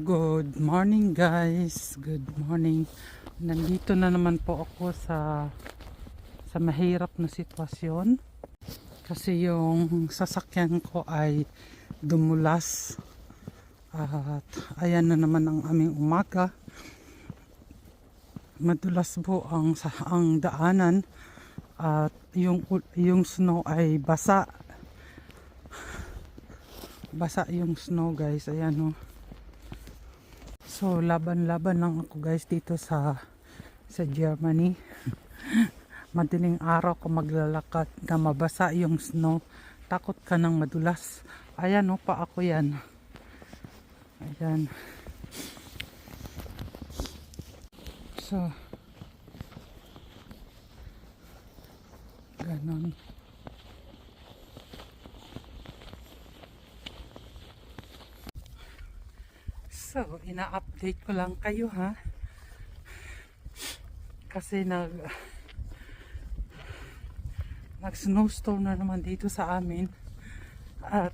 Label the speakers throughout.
Speaker 1: good morning guys. Good morning. Nandito na naman po ako sa mahirap na sitwasyon. Kasi yung sasakyan ko ay dumulas. At ayan na naman ang aming umaga. Madulas po ang daanan. At yung snow ay basa. Basa yung snow guys. Ayan o. So laban-laban lang ako guys dito sa Germany. Madaling araw ko maglalakad na mabasa yung snow. Takot ka ng madulas. Ayan o, pa ako yan. Ayan. So ganon. So, ina-update ko lang kayo ha. Kasi nag-snowstorm na naman dito sa amin. At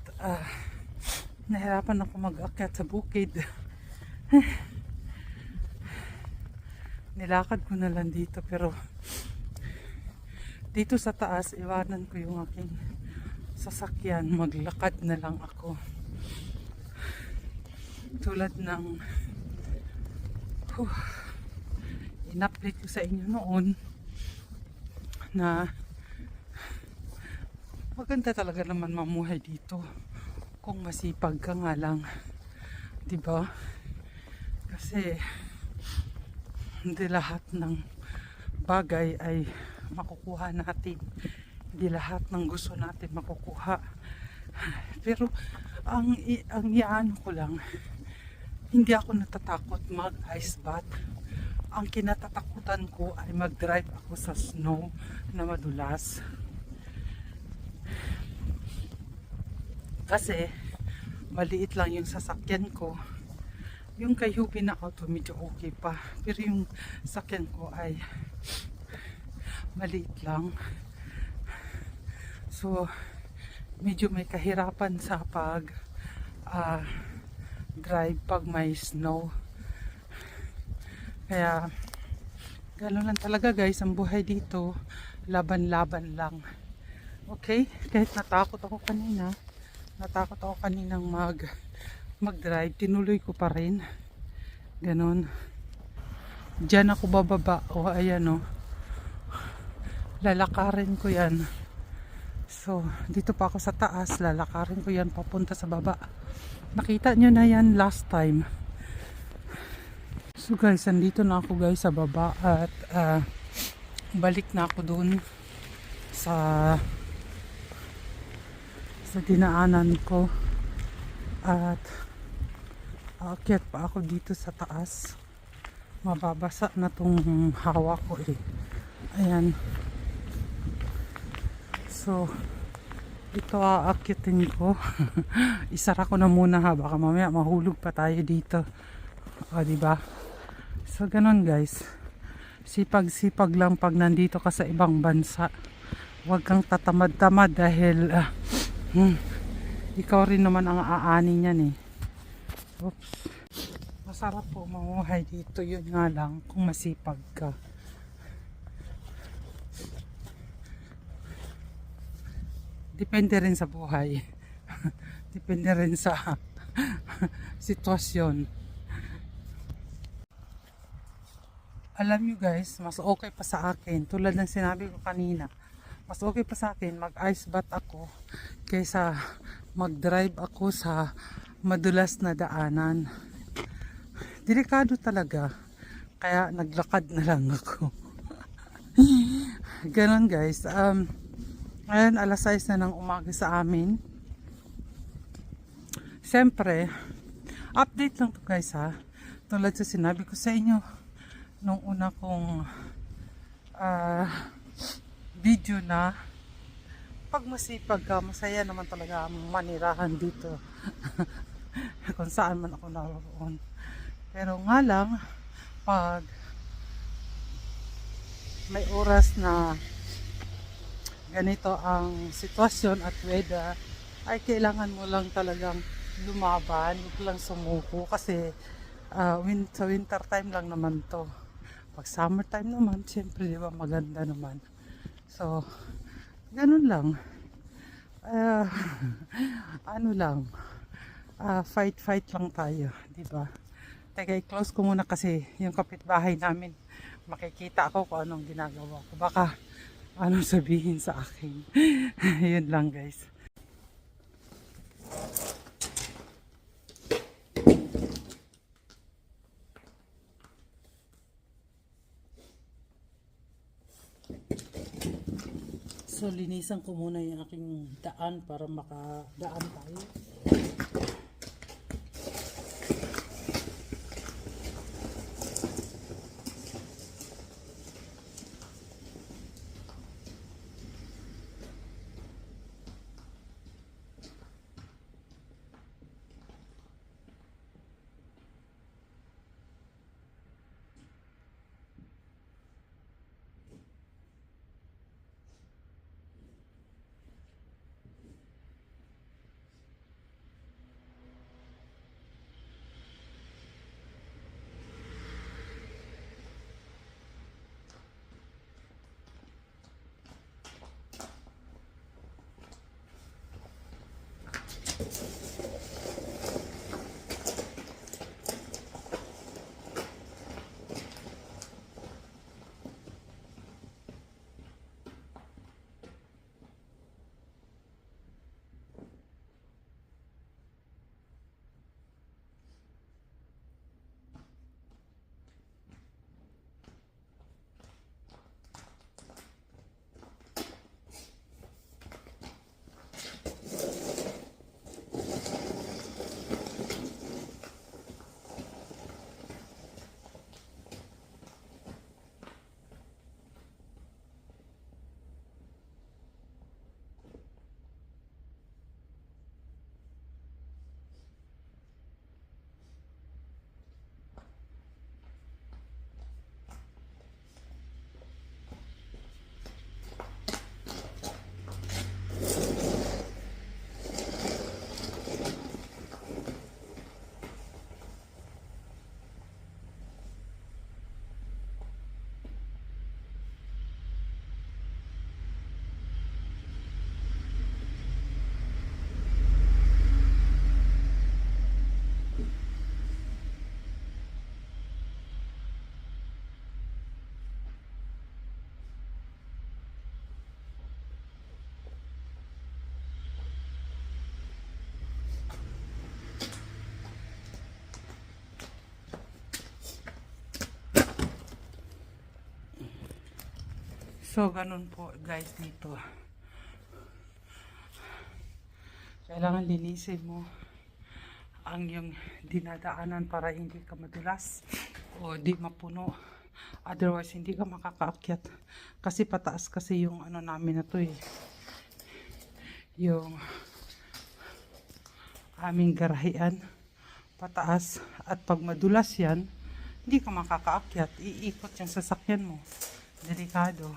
Speaker 1: nahirapan ako mag-akyat sa bukid. Nilakad ko na lang dito pero dito sa taas iwanan ko yung aking sasakyan. Maglakad na lang ako. Tulad ng in-update ko sa inyo noon na maganda talaga naman mamuhay dito kung masipag ka nga lang, diba? Kasi hindi lahat ng bagay ay makukuha natin, hindi lahat ng gusto natin makukuha, pero ang iaan ko lang, hindi ako natatakot mag-ice bath. Ang kinatatakutan ko ay mag-drive ako sa snow na madulas. Kasi maliit lang yung sasakyan ko. Yung kay Hubi na auto medyo okay pa. Pero yung sasakyan ko ay maliit lang. So medyo may kahirapan sa drive pag may snow. Kaya gano'n lang talaga guys ang buhay dito. Laban-laban lang. Okay? Kahit natakot ako kaninang mag-drive, tinuloy ko pa rin. Ganon. Diyan ako bababa. O ayan o. Lalakarin ko yan. So, dito pa ako sa taas. Lalakarin ko yan papunta sa baba. Nakita nyo na yan last time. So guys, andito na ako guys sa baba. At balik na ako dun sa dinaanan ko. At aakyat pa ako dito sa taas. Mababasa na tong hawa ko eh. Ayan. So ito aakyatin ko. Isara ko na muna ha, baka mamaya mahulog pa tayo dito. O diba? So ganon guys. Sipag-sipag lang pag nandito ka sa ibang bansa. Huwag kang tatamad-tamad dahil ikaw rin naman ang aani niyan eh. Oops. Masarap po mamuhay dito, yun nga lang kung masipag ka. Depende rin sa buhay. Depende rin sa sitwasyon. Alam nyo guys, mas okay pa sa akin. Tulad ng sinabi ko kanina, mas okay pa sa akin mag-ice bath ako kaysa mag-drive ako sa madulas na daanan. Delikado talaga. Kaya naglakad na lang ako. Ganon guys. Ngayon alas 6 na ng umaga sa amin. Siyempre, update lang to guys ha. Tulad sa sinabi ko sa inyo nung una kong video na pag masipag ka, masaya naman talaga ang manirahan dito. Kung saan man ako naroon. Pero nga lang, pag may oras na ganito ang sitwasyon at weather, ay kailangan mo lang talagang lumaban, huwag lang sumuko kasi Sa winter time lang naman to. Pag summer time naman, syempre, di ba, maganda naman. So, ganun lang. Ah, ano lang, fight lang tayo, di ba? Teka, i-close ko muna kasi yung kapitbahay namin, makikita ako kung anong ginagawa ko. Baka anong sabihin sa akin. Yun lang, guys. So, linisan ko muna yung aking daan para makadaan tayo. So, ganun po guys dito. Kailangan linisin mo ang yung dinadaanan para hindi ka madulas o di mapuno. Otherwise, hindi ka makakaakyat. Kasi pataas kasi yung ano namin na to eh. Yung aming garahian. Pataas. At pag madulas yan, hindi ka makakaakyat. Iikot yung sasakyan mo. Delikado.